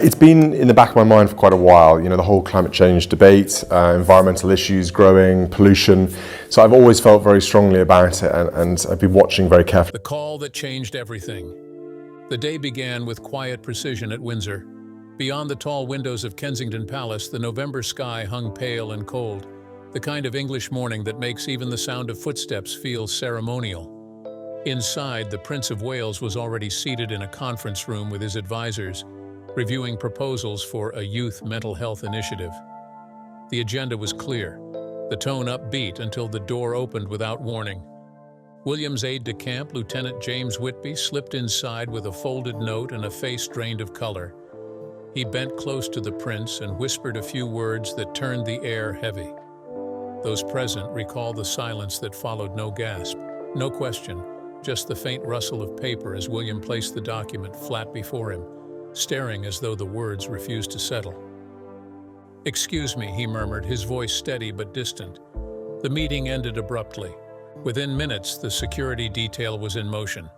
It's been in the back of my mind for quite a while, you know, the whole climate change debate, environmental issues growing, pollution. So I've always felt very strongly about it, and I've been watching very carefully. The call that changed everything. The day began with quiet precision at Windsor. Beyond the tall windows of Kensington Palace, the November sky hung pale and cold, the kind of English morning that makes even the sound of footsteps feel ceremonial. Inside, the Prince of Wales was already seated in a conference room with his advisors, reviewing proposals for a youth mental health initiative. The agenda was clear, the tone upbeat until the door opened without warning. William's aide-de-camp, Lieutenant James Whitby, slipped inside with a folded note and a face drained of color. He bent close to the prince and whispered a few words that turned the air heavy. Those present recall the silence that followed. No gasp, no question, just the faint rustle of paper as William placed the document flat before him, staring as though the words refused to settle. "Excuse me," he murmured, his voice steady but distant. The meeting ended abruptly. Within minutes, the security detail was in motion.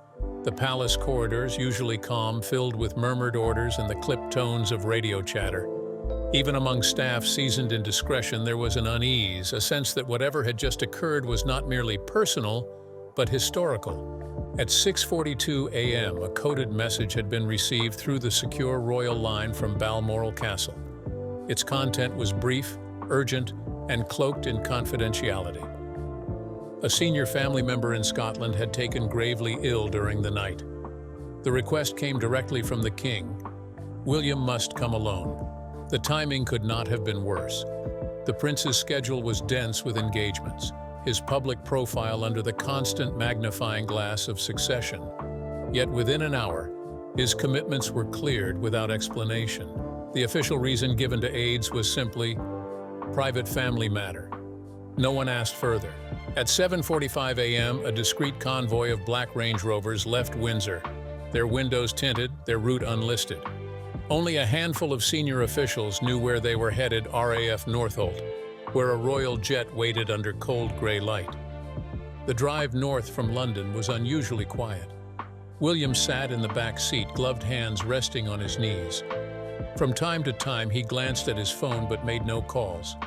The palace corridors, usually calm, filled with murmured orders and the clipped tones of radio chatter. Even among staff seasoned in discretion, there was an unease, a sense that whatever had just occurred was not merely personal, but historical. At 6:42 a.m., a coded message had been received through the secure royal line from Balmoral Castle. Its content was brief, urgent, and cloaked in confidentiality. A senior family member in Scotland had taken gravely ill during the night. The request came directly from the king. William must come alone. The timing could not have been worse. The prince's schedule was dense with engagements, his public profile under the constant magnifying glass of succession. Yet within an hour, his commitments were cleared without explanation. The official reason given to aides was simply private family matter. No one asked further. At 7:45 a.m., a discreet convoy of black Range Rovers left Windsor, their windows tinted, their route unlisted. Only a handful of senior officials knew where they were headed: RAF Northolt, where a royal jet waited under cold grey light. The drive north from London was unusually quiet. William sat in the back seat, gloved hands resting on his knees. From time to time, he glanced at his phone but made no calls.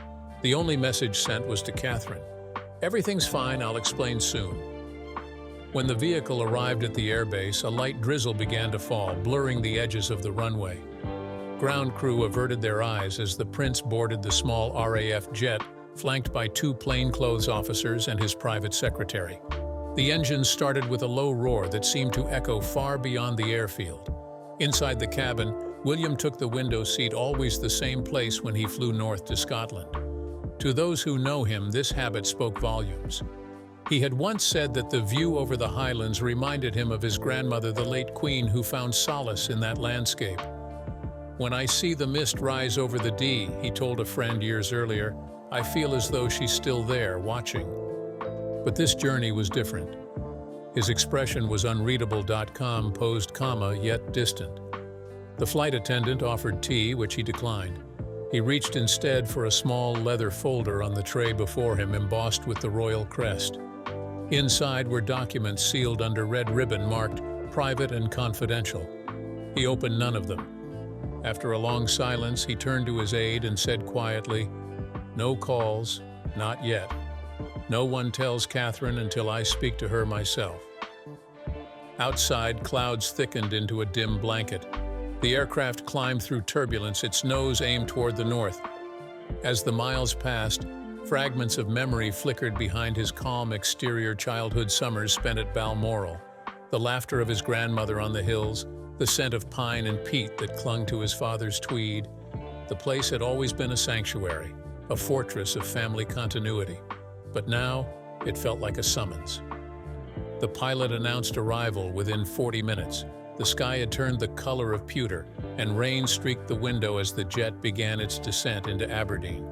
The only message sent was to Catherine. "Everything's fine, I'll explain soon." When the vehicle arrived at the airbase, a light drizzle began to fall, blurring the edges of the runway. Ground crew averted their eyes as the prince boarded the small RAF jet, flanked by two plainclothes officers and his private secretary. The engines started with a low roar that seemed to echo far beyond the airfield. Inside the cabin, William took the window seat, always the same place when he flew north to Scotland. To those who know him, this habit spoke volumes. He had once said that the view over the Highlands reminded him of his grandmother, the late Queen, who found solace in that landscape. "When I see the mist rise over the Dee," he told a friend years earlier, "I feel as though she's still there, watching." But this journey was different. His expression was unreadable.com-posed, yet distant. The flight attendant offered tea, which he declined. He reached instead for a small leather folder on the tray before him, embossed with the royal crest. Inside were documents sealed under red ribbon marked "Private and Confidential." He opened none of them. After a long silence, he turned to his aide and said quietly, "No calls, not yet. No one tells Catherine until I speak to her myself." Outside, clouds thickened into a dim blanket. The aircraft climbed through turbulence, its nose aimed toward the north. As the miles passed, fragments of memory flickered behind his calm exterior: childhood summers spent at Balmoral, the laughter of his grandmother on the hills, the scent of pine and peat that clung to his father's tweed. The place had always been a sanctuary, a fortress of family continuity. But now, it felt like a summons. The pilot announced arrival within 40 minutes. The sky had turned the color of pewter, and rain streaked the window as the jet began its descent into Aberdeen.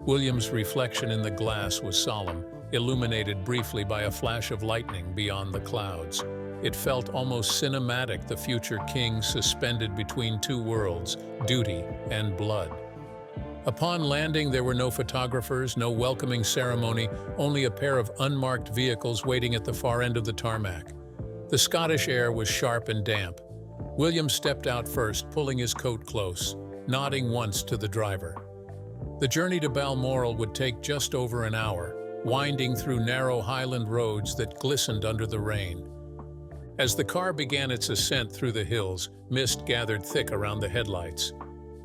William's reflection in the glass was solemn, illuminated briefly by a flash of lightning beyond the clouds. It felt almost cinematic, the future king suspended between two worlds, duty and blood. Upon landing, there were no photographers, no welcoming ceremony, only a pair of unmarked vehicles waiting at the far end of the tarmac. The Scottish air was sharp and damp. William stepped out first, pulling his coat close, nodding once to the driver. The journey to Balmoral would take just over an hour, winding through narrow highland roads that glistened under the rain. As the car began its ascent through the hills, mist gathered thick around the headlights.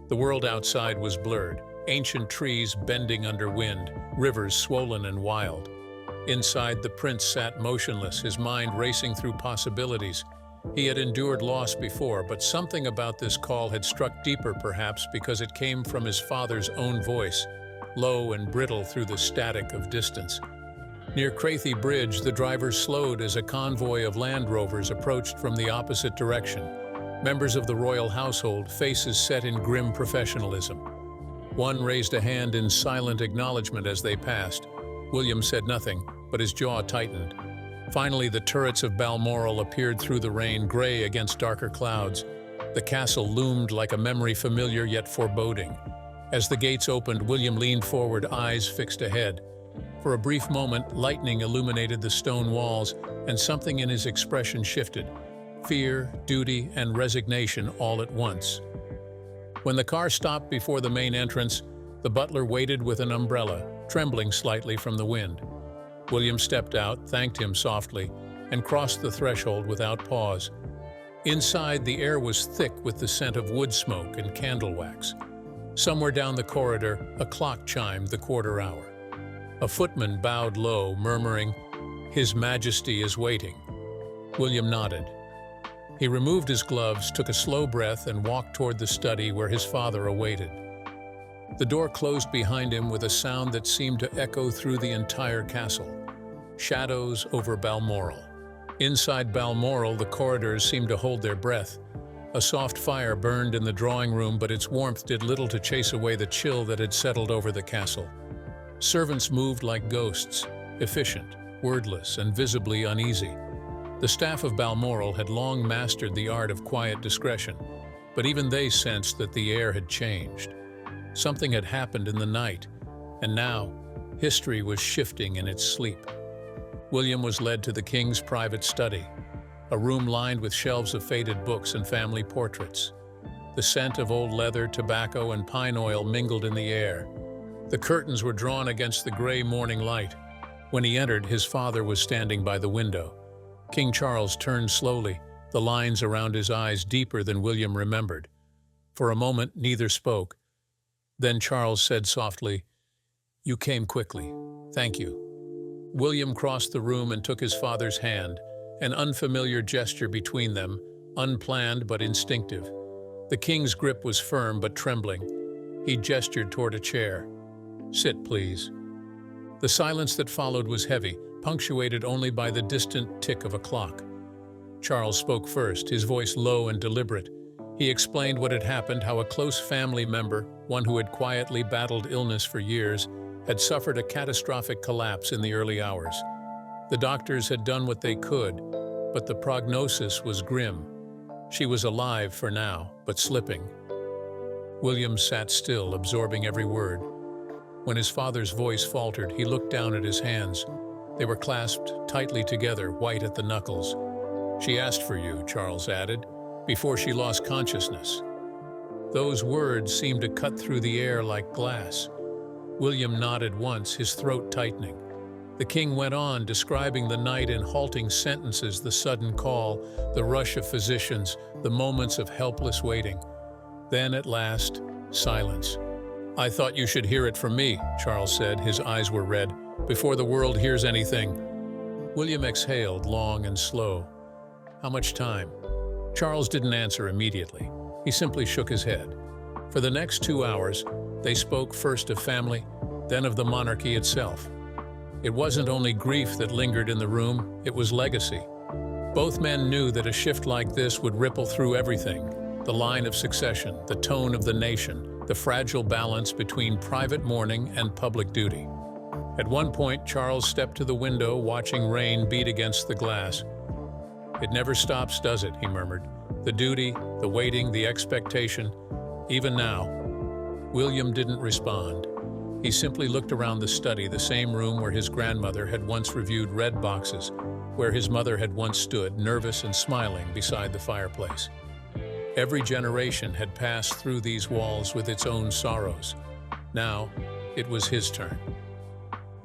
The world outside was blurred, ancient trees bending under wind, rivers swollen and wild. Inside, the prince sat motionless, his mind racing through possibilities. He had endured loss before, but something about this call had struck deeper, perhaps because it came from his father's own voice, low and brittle through the static of distance. Near Crathie Bridge, the driver slowed as a convoy of Land Rovers approached from the opposite direction. Members of the royal household, faces set in grim professionalism. One raised a hand in silent acknowledgement as they passed. William said nothing, but his jaw tightened. Finally, the turrets of Balmoral appeared through the rain, gray against darker clouds. The castle loomed like a memory familiar yet foreboding. As the gates opened, William leaned forward, eyes fixed ahead. For a brief moment, lightning illuminated the stone walls, and something in his expression shifted. Fear, duty, and resignation all at once. When the car stopped before the main entrance, the butler waited with an umbrella, trembling slightly from the wind. William stepped out, thanked him softly, and crossed the threshold without pause. Inside, the air was thick with the scent of wood smoke and candle wax. Somewhere down the corridor, a clock chimed the quarter hour. A footman bowed low, murmuring, "His Majesty is waiting." William nodded. He removed his gloves, took a slow breath, and walked toward the study where his father awaited. The door closed behind him with a sound that seemed to echo through the entire castle. Shadows over Balmoral. Inside Balmoral, the corridors seemed to hold their breath. A soft fire burned in the drawing room, but its warmth did little to chase away the chill that had settled over the castle. Servants moved like ghosts, efficient, wordless, and visibly uneasy. The staff of Balmoral had long mastered the art of quiet discretion, but even they sensed that the air had changed. Something had happened in the night, and now history was shifting in its sleep. William was led to the king's private study, a room lined with shelves of faded books and family portraits. The scent of old leather, tobacco, and pine oil mingled in the air. The curtains were drawn against the gray morning light. When he entered, his father was standing by the window. King Charles turned slowly, the lines around his eyes deeper than William remembered. For a moment, neither spoke. Then Charles said softly, "You came quickly. Thank you." William crossed the room and took his father's hand, an unfamiliar gesture between them, unplanned but instinctive. The king's grip was firm but trembling. He gestured toward a chair. "Sit, please." The silence that followed was heavy, punctuated only by the distant tick of a clock. Charles spoke first, his voice low and deliberate. He explained what had happened, how a close family member, one who had quietly battled illness for years, had suffered a catastrophic collapse in the early hours. The doctors had done what they could, but the prognosis was grim. She was alive for now, but slipping. William sat still, absorbing every word. When his father's voice faltered, he looked down at his hands. They were clasped tightly together, white at the knuckles. "She asked for you," Charles added, "before she lost consciousness." Those words seemed to cut through the air like glass. William nodded once, his throat tightening. The king went on, describing the night in halting sentences, the sudden call, the rush of physicians, the moments of helpless waiting. Then, at last, silence. "I thought you should hear it from me," Charles said, his eyes were red, "before the world hears anything." William exhaled, long and slow. "How much time?" Charles didn't answer immediately. He simply shook his head. For the next 2 hours, they spoke first of family, then of the monarchy itself. It wasn't only grief that lingered in the room, it was legacy. Both men knew that a shift like this would ripple through everything: the line of succession, the tone of the nation, the fragile balance between private mourning and public duty. At one point, Charles stepped to the window, watching rain beat against the glass. "It never stops, does it?" he murmured. "The duty, the waiting, the expectation. Even now." William didn't respond. He simply looked around the study, the same room where his grandmother had once reviewed red boxes, where his mother had once stood, nervous and smiling, beside the fireplace. Every generation had passed through these walls with its own sorrows. Now, it was his turn.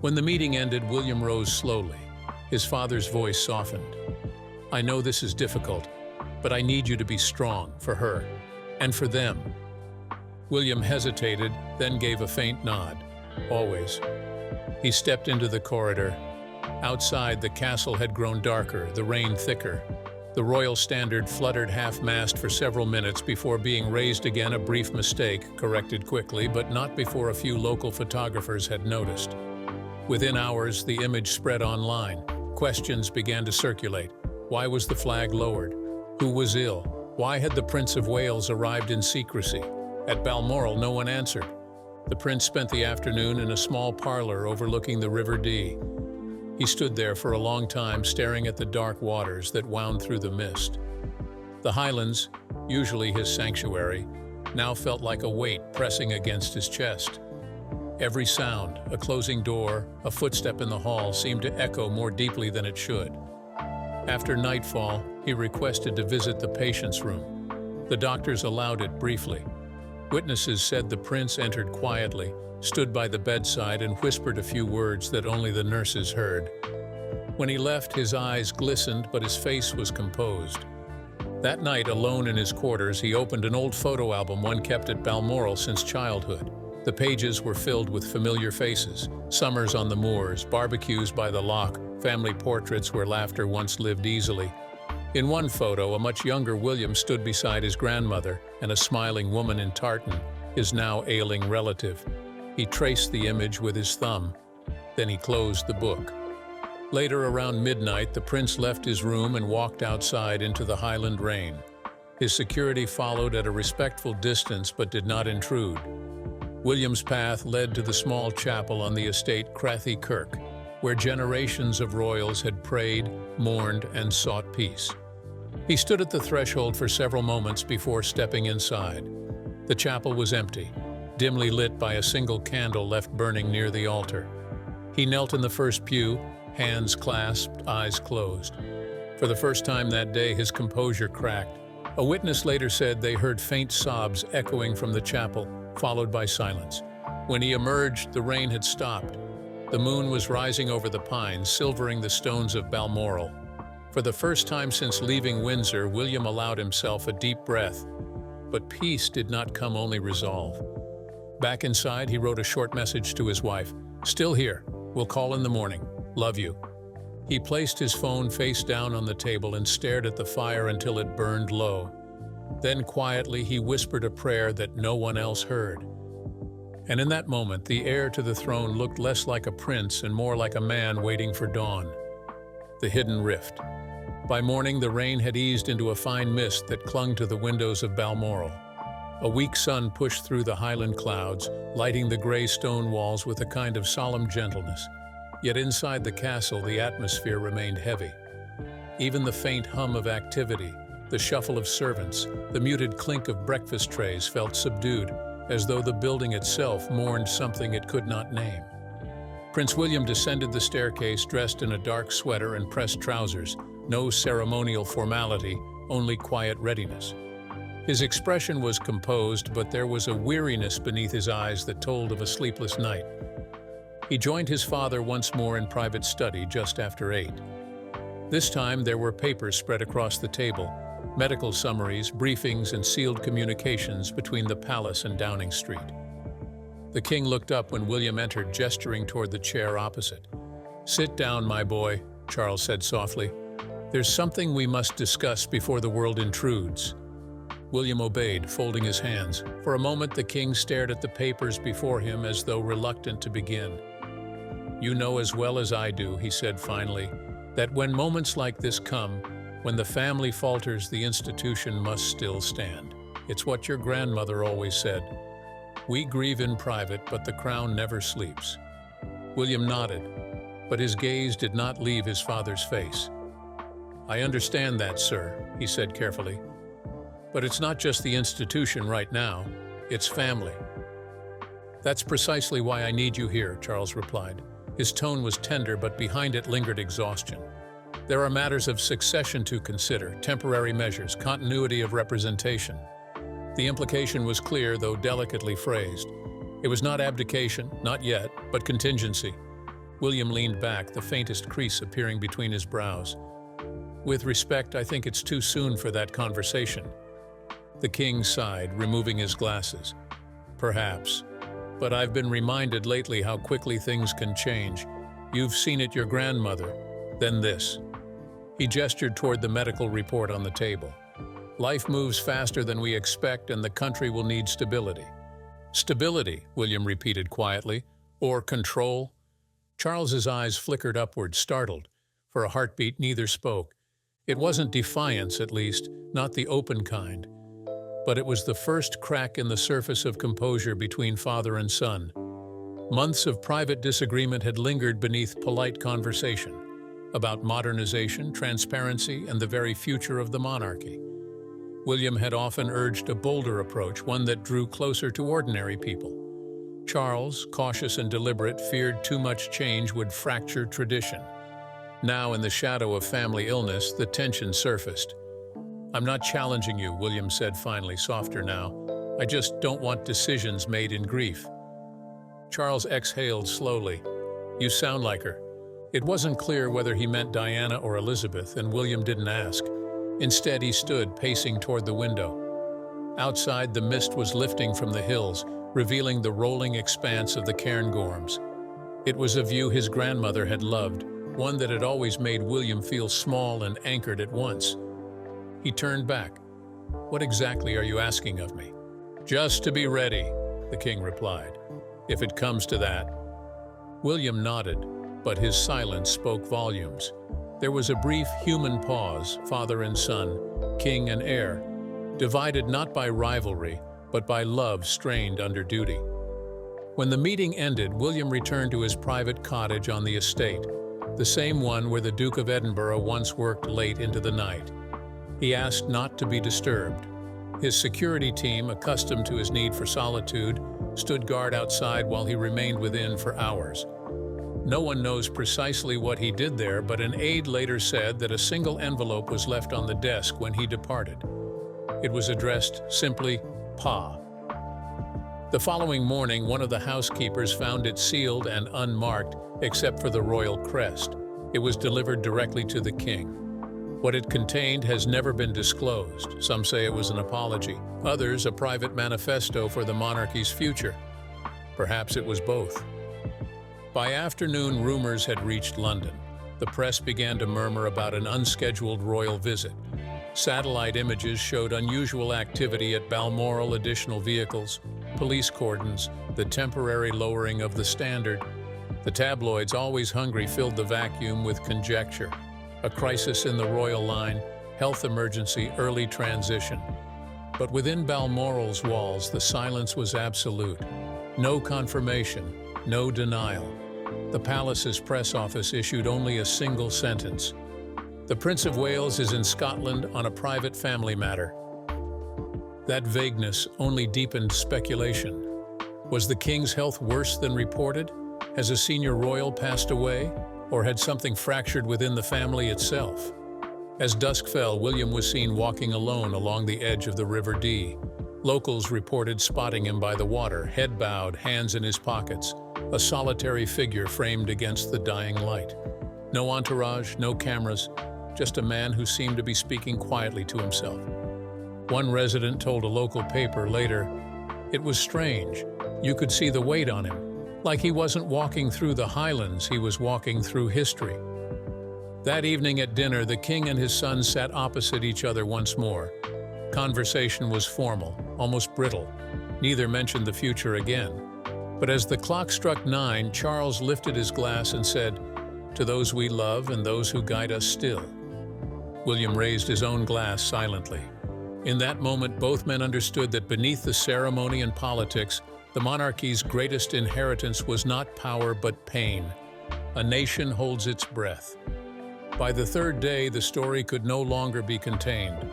When the meeting ended, William rose slowly. His father's voice softened. "I know this is difficult, but I need you to be strong for her and for them." William hesitated, then gave a faint nod. "Always." He stepped into the corridor. Outside, the castle had grown darker, the rain thicker. The royal standard fluttered half-mast for several minutes before being raised again, a brief mistake, corrected quickly, but not before a few local photographers had noticed. Within hours, the image spread online. Questions began to circulate. Why was the flag lowered? Who was ill? Why had the Prince of Wales arrived in secrecy? At Balmoral, no one answered. The prince spent the afternoon in a small parlor overlooking the River Dee. He stood there for a long time, staring at the dark waters that wound through the mist. The Highlands, usually his sanctuary, now felt like a weight pressing against his chest. Every sound, a closing door, a footstep in the hall, seemed to echo more deeply than it should. After nightfall, he requested to visit the patient's room. The doctors allowed it briefly. Witnesses said the prince entered quietly, stood by the bedside, and whispered a few words that only the nurses heard. When he left, his eyes glistened, but his face was composed. That night, alone in his quarters, he opened an old photo album, one kept at Balmoral since childhood. The pages were filled with familiar faces: summers on the moors, barbecues by the loch, family portraits where laughter once lived easily. In one photo, a much younger William stood beside his grandmother and a smiling woman in tartan, his now ailing relative. He traced the image with his thumb. Then he closed the book. Later, around midnight, the prince left his room and walked outside into the Highland rain. His security followed at a respectful distance but did not intrude. William's path led to the small chapel on the estate Crathy Kirk, where generations of royals had prayed, mourned, and sought peace. He stood at the threshold for several moments before stepping inside. The chapel was empty, dimly lit by a single candle left burning near the altar. He knelt in the first pew, hands clasped, eyes closed. For the first time that day, his composure cracked. A witness later said they heard faint sobs echoing from the chapel, followed by silence. When he emerged, the rain had stopped. The moon was rising over the pines, silvering the stones of Balmoral. For the first time since leaving Windsor, William allowed himself a deep breath. But peace did not come, only resolve. Back inside, he wrote a short message to his wife. "Still here. Will call in the morning. Love you." He placed his phone face down on the table and stared at the fire until it burned low. Then quietly he whispered a prayer that no one else heard. And in that moment, the heir to the throne looked less like a prince and more like a man waiting for dawn. The hidden rift. By morning, the rain had eased into a fine mist that clung to the windows of Balmoral. A weak sun pushed through the highland clouds, lighting the gray stone walls with a kind of solemn gentleness. Yet inside the castle, the atmosphere remained heavy. Even the faint hum of activity, the shuffle of servants, the muted clink of breakfast trays felt subdued, as though the building itself mourned something it could not name. Prince William descended the staircase dressed in a dark sweater and pressed trousers. No ceremonial formality, only quiet readiness. His expression was composed, but there was a weariness beneath his eyes that told of a sleepless night. He joined his father once more in private study just after 8. This time there were papers spread across the table, medical summaries, briefings, and sealed communications between the palace and Downing Street. The king looked up when William entered, gesturing toward the chair opposite. "Sit down, my boy," Charles said softly. "There's something we must discuss before the world intrudes." William obeyed, folding his hands. For a moment, the king stared at the papers before him as though reluctant to begin. "You know as well as I do," he said finally, "that when moments like this come, when the family falters, the institution must still stand. It's what your grandmother always said. We grieve in private, but the crown never sleeps." William nodded, but his gaze did not leave his father's face. "I understand that, sir," he said carefully. "But it's not just the institution right now, it's family." "That's precisely why I need you here," Charles replied. His tone was tender, but behind it lingered exhaustion. There are matters of succession to consider, temporary measures, continuity of representation. The implication was clear, though delicately phrased. It was not abdication, not yet, but contingency. William leaned back, the faintest crease appearing between his brows. With respect, I think it's too soon for that conversation. The king sighed, removing his glasses. Perhaps. But I've been reminded lately how quickly things can change. You've seen it, your grandmother. Then this. He gestured toward the medical report on the table. Life moves faster than we expect, and the country will need stability. Stability, William repeated quietly. Or control? Charles's eyes flickered upward, startled. For a heartbeat, neither spoke. It wasn't defiance, at least, not the open kind. But it was the first crack in the surface of composure between father and son. Months of private disagreement had lingered beneath polite conversation about modernization, transparency, and the very future of the monarchy. William had often urged a bolder approach, one that drew closer to ordinary people. Charles, cautious and deliberate, feared too much change would fracture tradition. Now, in the shadow of family illness, the tension surfaced. "I'm not challenging you," William said finally, softer now. "I just don't want decisions made in grief." Charles exhaled slowly. "You sound like her." It wasn't clear whether he meant Diana or Elizabeth, and William didn't ask. Instead, he stood, pacing toward the window. Outside, the mist was lifting from the hills, revealing the rolling expanse of the Cairngorms. It was a view his grandmother had loved, one that had always made William feel small and anchored at once. He turned back. "What exactly are you asking of me?" "Just to be ready," the king replied. "If it comes to that." William nodded, but his silence spoke volumes. There was a brief human pause, father and son, king and heir, divided not by rivalry, but by love strained under duty. When the meeting ended, William returned to his private cottage on the estate, the same one where the Duke of Edinburgh once worked late into the night. He asked not to be disturbed. His security team, accustomed to his need for solitude, stood guard outside while he remained within for hours. No one knows precisely what he did there, but an aide later said that a single envelope was left on the desk when he departed. It was addressed simply, Pa. The following morning, one of the housekeepers found it sealed and unmarked, except for the royal crest. It was delivered directly to the king. What it contained has never been disclosed. Some say it was an apology, others a private manifesto for the monarchy's future. Perhaps it was both. By afternoon, rumors had reached London. The press began to murmur about an unscheduled royal visit. Satellite images showed unusual activity at Balmoral, additional vehicles, police cordons, the temporary lowering of the standard. The tabloids, always hungry, filled the vacuum with conjecture. A crisis in the royal line, health emergency, early transition. But within Balmoral's walls, the silence was absolute. No confirmation, no denial. The palace's press office issued only a single sentence. "The Prince of Wales is in Scotland on a private family matter." That vagueness only deepened speculation. Was the king's health worse than reported? Has a senior royal passed away? Or had something fractured within the family itself? As dusk fell, William was seen walking alone along the edge of the River Dee. Locals reported spotting him by the water, head bowed, hands in his pockets, a solitary figure framed against the dying light. No entourage, no cameras, just a man who seemed to be speaking quietly to himself. One resident told a local paper later, "It was strange. You could see the weight on him. Like he wasn't walking through the Highlands, he was walking through history." That evening at dinner, the king and his son sat opposite each other once more. Conversation was formal, almost brittle. Neither mentioned the future again. But as the clock struck 9, Charles lifted his glass and said, "To those we love and those who guide us still." William raised his own glass silently. In that moment, both men understood that beneath the ceremony and politics, the monarchy's greatest inheritance was not power but pain. A nation holds its breath. By the third day, the story could no longer be contained.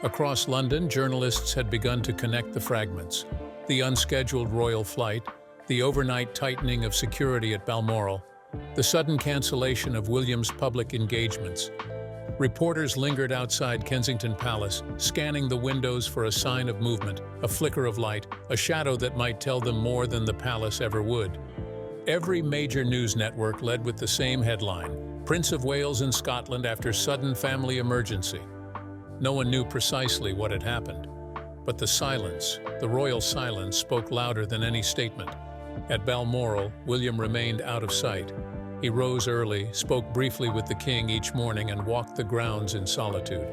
Across London, journalists had begun to connect the fragments. The unscheduled royal flight, the overnight tightening of security at Balmoral, The sudden cancellation of William's public engagements. Reporters lingered outside Kensington Palace, scanning the windows for a sign of movement, a flicker of light, a shadow that might tell them more than the palace ever would. Every major news network led with the same headline: Prince of Wales in Scotland after sudden family emergency. No one knew precisely what had happened, but the silence, the royal silence, spoke louder than any statement. At Balmoral, William remained out of sight. He rose early, spoke briefly with the king each morning, and walked the grounds in solitude.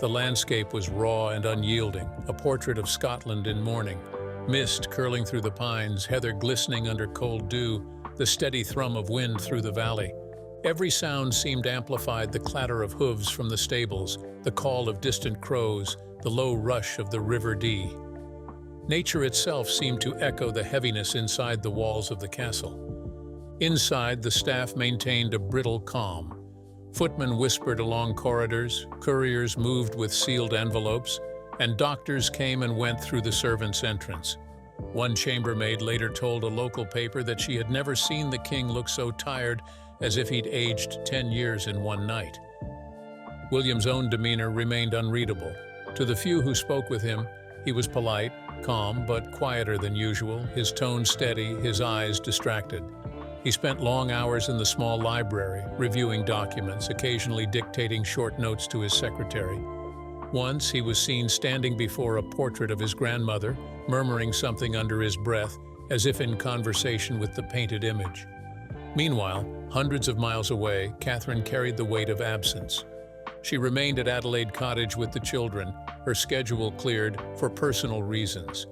The landscape was raw and unyielding, a portrait of Scotland in mourning. Mist curling through the pines, heather glistening under cold dew, the steady thrum of wind through the valley. Every sound seemed amplified: the clatter of hooves from the stables, the call of distant crows, the low rush of the River Dee. Nature itself seemed to echo the heaviness inside the walls of the castle. Inside, the staff maintained a brittle calm. Footmen whispered along corridors, couriers moved with sealed envelopes, and doctors came and went through the servants' entrance. One chambermaid later told a local paper that she had never seen the king look so tired, as if he'd aged 10 years in one night. William's own demeanor remained unreadable. To the few who spoke with him, he was polite, calm, but quieter than usual, his tone steady, his eyes distracted. He spent long hours in the small library, reviewing documents, occasionally dictating short notes to his secretary. Once he was seen standing before a portrait of his grandmother, murmuring something under his breath, as if in conversation with the painted image. Meanwhile, hundreds of miles away, Catherine carried the weight of absence. She remained at Adelaide Cottage with the children, her schedule cleared for personal reasons.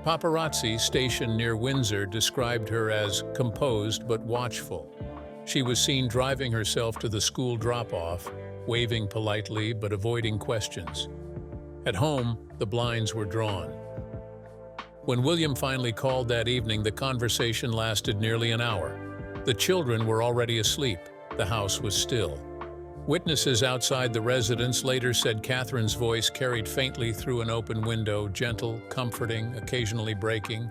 Paparazzi stationed near Windsor described her as composed but watchful. She was seen driving herself to the school drop-off, waving politely but avoiding questions. At home, the blinds were drawn. When William finally called that evening, the conversation lasted nearly an hour. The children were already asleep. The house was still. Witnesses outside the residence later said Catherine's voice carried faintly through an open window, gentle, comforting, occasionally breaking.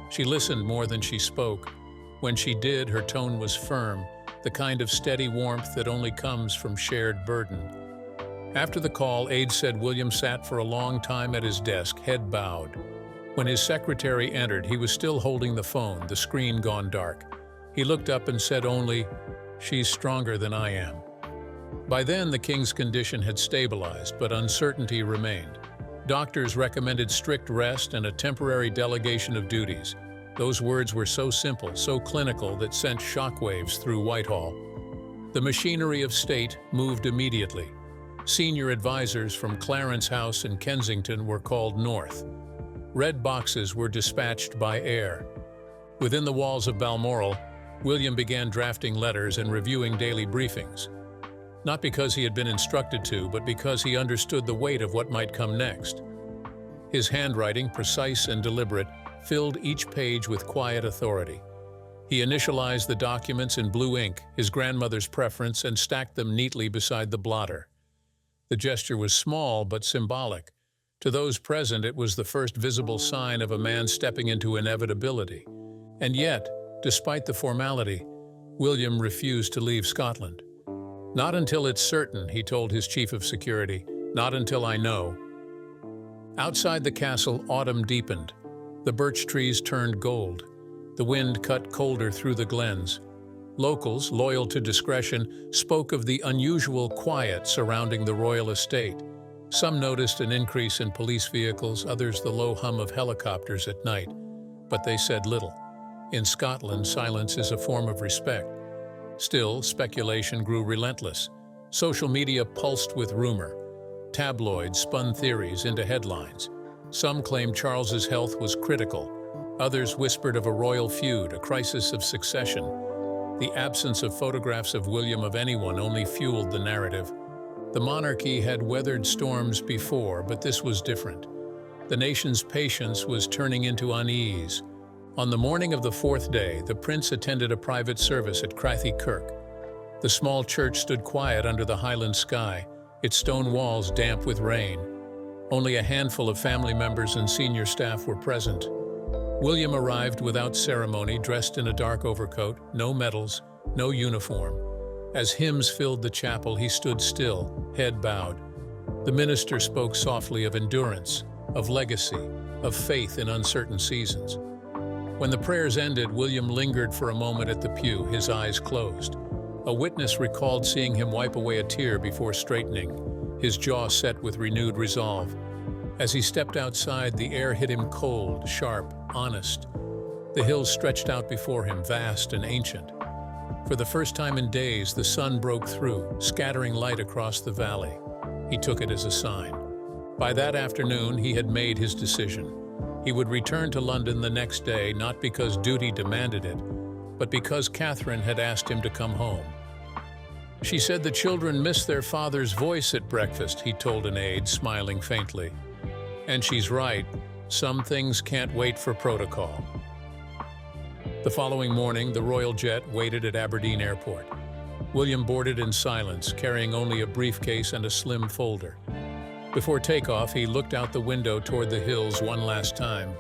She listened more than she spoke. When she did, her tone was firm, the kind of steady warmth that only comes from shared burden. After the call, aides said William sat for a long time at his desk, head bowed. When his secretary entered, he was still holding the phone, the screen gone dark. He looked up and said only, "She's stronger than I am." By then, the king's condition had stabilized, but uncertainty remained. Doctors recommended strict rest and a temporary delegation of duties. Those words were so simple, so clinical, that sent shockwaves through Whitehall. The machinery of state moved immediately. Senior advisors from Clarence House in Kensington were called north. Red boxes were dispatched by air. Within the walls of Balmoral, William began drafting letters and reviewing daily briefings. Not because he had been instructed to, but because he understood the weight of what might come next. His handwriting, precise and deliberate, filled each page with quiet authority. He initialized the documents in blue ink, his grandmother's preference, and stacked them neatly beside the blotter. The gesture was small but symbolic. To those present, it was the first visible sign of a man stepping into inevitability. And yet, despite the formality, William refused to leave Scotland. "Not until it's certain," he told his chief of security. "Not until I know." Outside the castle, autumn deepened. The birch trees turned gold. The wind cut colder through the glens. Locals, loyal to discretion, spoke of the unusual quiet surrounding the royal estate. Some noticed an increase in police vehicles, others the low hum of helicopters at night. But they said little. In Scotland, silence is a form of respect. Still, speculation grew relentless. Social media pulsed with rumor. Tabloids spun theories into headlines. Some claimed Charles's health was critical. Others whispered of a royal feud, a crisis of succession. The absence of photographs of William of anyone only fueled the narrative. The monarchy had weathered storms before, but this was different. The nation's patience was turning into unease. On the morning of the fourth day, the prince attended a private service at Crathy Kirk. The small church stood quiet under the Highland sky, its stone walls damp with rain. Only a handful of family members and senior staff were present. William arrived without ceremony, dressed in a dark overcoat, no medals, no uniform. As hymns filled the chapel, he stood still, head bowed. The minister spoke softly of endurance, of legacy, of faith in uncertain seasons. When the prayers ended, William lingered for a moment at the pew, his eyes closed. A witness recalled seeing him wipe away a tear before straightening, his jaw set with renewed resolve. As he stepped outside, the air hit him cold, sharp, honest. The hills stretched out before him, vast and ancient. For the first time in days, the sun broke through, scattering light across the valley. He took it as a sign. By that afternoon, he had made his decision. He would return to London the next day, not because duty demanded it, but because Catherine had asked him to come home. She said the children missed their father's voice at breakfast, he told an aide, smiling faintly. And she's right, some things can't wait for protocol. The following morning, the royal jet waited at Aberdeen Airport. William boarded in silence, carrying only a briefcase and a slim folder. Before takeoff, he looked out the window toward the hills one last time.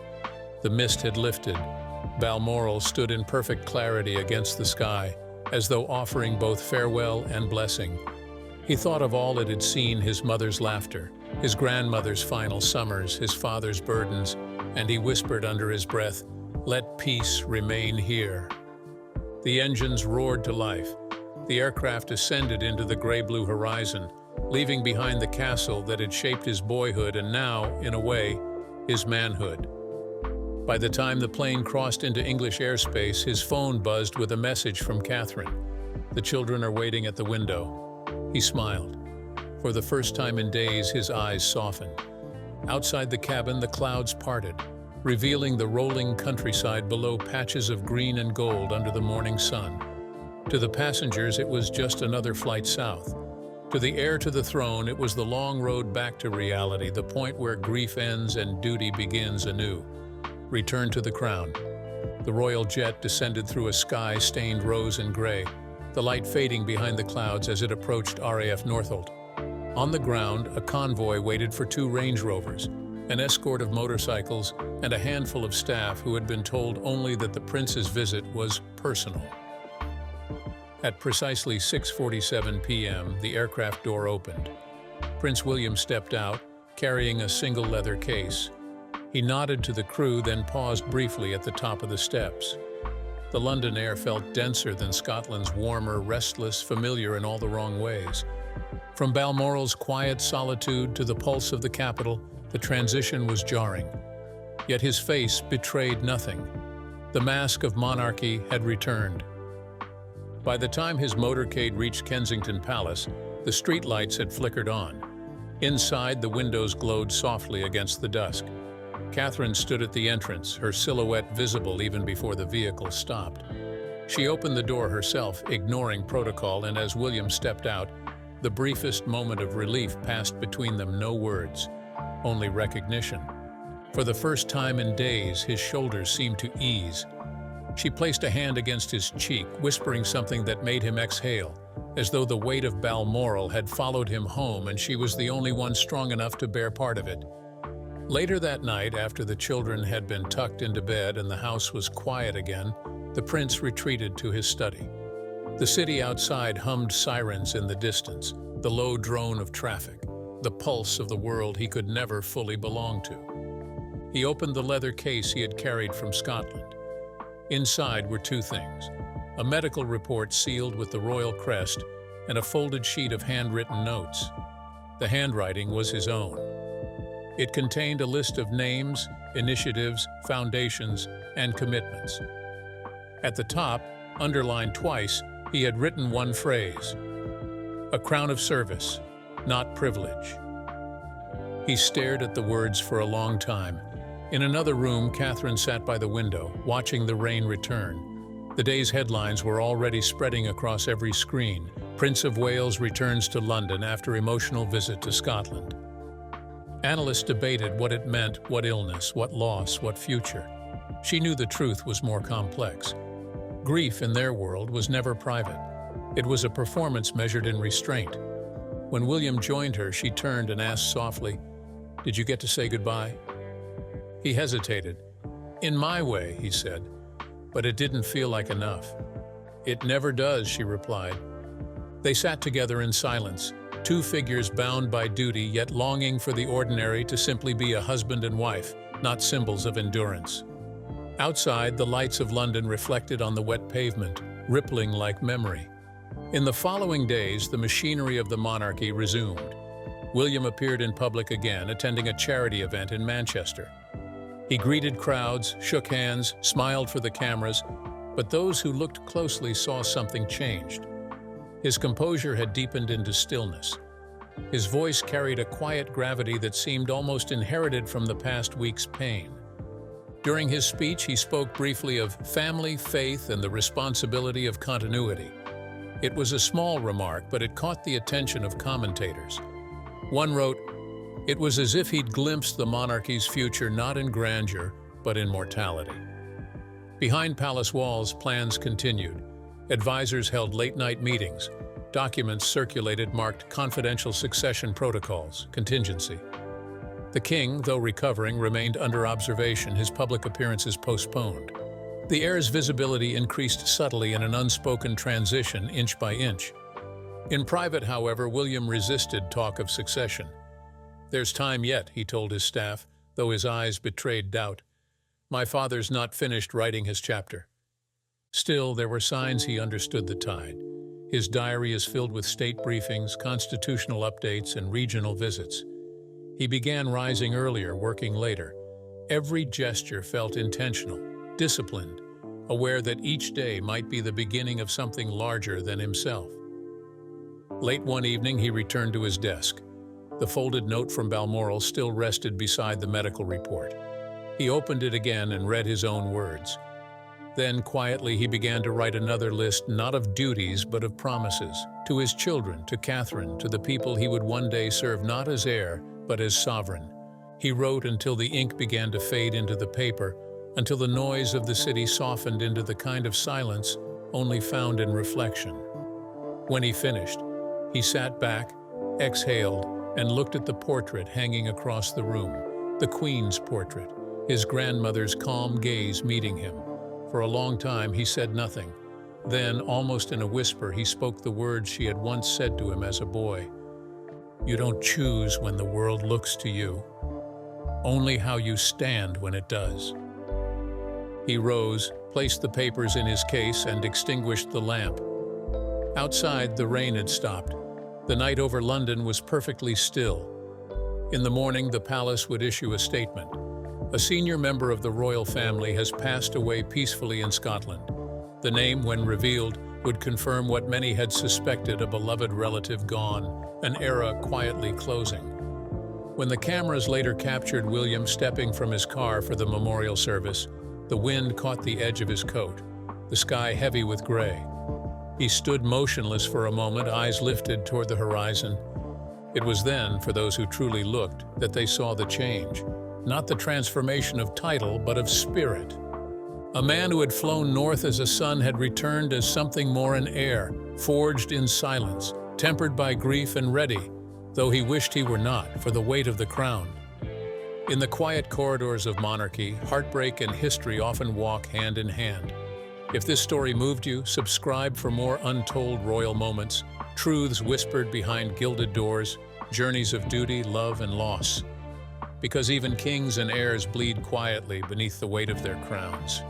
The mist had lifted. Balmoral stood in perfect clarity against the sky, as though offering both farewell and blessing. He thought of all it had seen: his mother's laughter, his grandmother's final summers, his father's burdens, and he whispered under his breath, "Let peace remain here." The engines roared to life. The aircraft ascended into the gray-blue horizon, leaving behind the castle that had shaped his boyhood and now, in a way, his manhood. By the time the plane crossed into English airspace, his phone buzzed with a message from Catherine. "The children are waiting at the window." He smiled. For the first time in days, his eyes softened. Outside the cabin, the clouds parted, revealing the rolling countryside below, patches of green and gold under the morning sun. To the passengers, it was just another flight south. To the heir to the throne, it was the long road back to reality, the point where grief ends and duty begins anew. Return to the crown. The royal jet descended through a sky stained rose and gray, the light fading behind the clouds as it approached RAF Northolt. On the ground, a convoy waited for 2 Range Rovers, an escort of motorcycles, and a handful of staff who had been told only that the prince's visit was personal. At precisely 6:47 p.m., the aircraft door opened. Prince William stepped out, carrying a single leather case. He nodded to the crew, then paused briefly at the top of the steps. The London air felt denser than Scotland's, warmer, restless, familiar in all the wrong ways. From Balmoral's quiet solitude to the pulse of the capital, the transition was jarring. Yet his face betrayed nothing. The mask of monarchy had returned. By the time his motorcade reached Kensington Palace, the streetlights had flickered on. Inside, the windows glowed softly against the dusk. Catherine stood at the entrance, her silhouette visible even before the vehicle stopped. She opened the door herself, ignoring protocol, and as William stepped out, the briefest moment of relief passed between them. No words, only recognition. For the first time in days, his shoulders seemed to ease. She placed a hand against his cheek, whispering something that made him exhale, as though the weight of Balmoral had followed him home and she was the only one strong enough to bear part of it. Later that night, after the children had been tucked into bed and the house was quiet again, the prince retreated to his study. The city outside hummed sirens in the distance, the low drone of traffic, the pulse of the world he could never fully belong to. He opened the leather case he had carried from Scotland. Inside were 2 things: a medical report sealed with the royal crest and a folded sheet of handwritten notes. The handwriting was his own. It contained a list of names, initiatives, foundations, and commitments. At the top, underlined twice, he had written one phrase: "A crown of service, not privilege." He stared at the words for a long time. In another room, Catherine sat by the window, watching the rain return. The day's headlines were already spreading across every screen. Prince of Wales returns to London after emotional visit to Scotland. Analysts debated what it meant, what illness, what loss, what future. She knew the truth was more complex. Grief in their world was never private. It was a performance measured in restraint. When William joined her, she turned and asked softly, "Did you get to say goodbye?" He hesitated. "In my way," he said, "but it didn't feel like enough." "It never does," she replied. They sat together in silence, two figures bound by duty yet longing for the ordinary to simply be a husband and wife, not symbols of endurance. Outside, the lights of London reflected on the wet pavement, rippling like memory. In the following days, the machinery of the monarchy resumed. William appeared in public again, attending a charity event in Manchester. He greeted crowds, shook hands, smiled for the cameras, but those who looked closely saw something changed. His composure had deepened into stillness. His voice carried a quiet gravity that seemed almost inherited from the past week's pain. During his speech, he spoke briefly of family, faith, and the responsibility of continuity. It was a small remark, but it caught the attention of commentators. One wrote, "It was as if he'd glimpsed the monarchy's future not in grandeur, but in mortality." Behind palace walls, plans continued. Advisors held late-night meetings. Documents circulated marked confidential succession protocols, contingency. The king, though recovering, remained under observation, his public appearances postponed. The heir's visibility increased subtly in an unspoken transition, inch by inch. In private, however, William resisted talk of succession. "There's time yet," he told his staff, though his eyes betrayed doubt. "My father's not finished writing his chapter." Still, there were signs he understood the tide. His diary is filled with state briefings, constitutional updates, and regional visits. He began rising earlier, working later. Every gesture felt intentional, disciplined, aware that each day might be the beginning of something larger than himself. Late one evening, he returned to his desk. The folded note from Balmoral still rested beside the medical report. He opened it again and read his own words. Then, quietly, he began to write another list, not of duties, but of promises, to his children, to Catherine, to the people he would one day serve not as heir, but as sovereign. He wrote until the ink began to fade into the paper, until the noise of the city softened into the kind of silence only found in reflection. When he finished, he sat back, exhaled, and looked at the portrait hanging across the room, the Queen's portrait, his grandmother's calm gaze meeting him. For a long time, he said nothing. Then, almost in a whisper, he spoke the words she had once said to him as a boy. "You don't choose when the world looks to you, only how you stand when it does." He rose, placed the papers in his case, and extinguished the lamp. Outside, the rain had stopped. The night over London was perfectly still. In the morning, the palace would issue a statement. A senior member of the royal family has passed away peacefully in Scotland. The name, when revealed, would confirm what many had suspected: a beloved relative gone, an era quietly closing. When the cameras later captured William stepping from his car for the memorial service, the wind caught the edge of his coat, the sky heavy with gray. He stood motionless for a moment, eyes lifted toward the horizon. It was then, for those who truly looked, that they saw the change. Not the transformation of title, but of spirit. A man who had flown north as a son had returned as something more, an heir, forged in silence, tempered by grief and ready, though he wished he were not, for the weight of the crown. In the quiet corridors of monarchy, heartbreak and history often walk hand in hand. If this story moved you, subscribe for more untold royal moments, truths whispered behind gilded doors, journeys of duty, love, and loss. Because even kings and heirs bleed quietly beneath the weight of their crowns.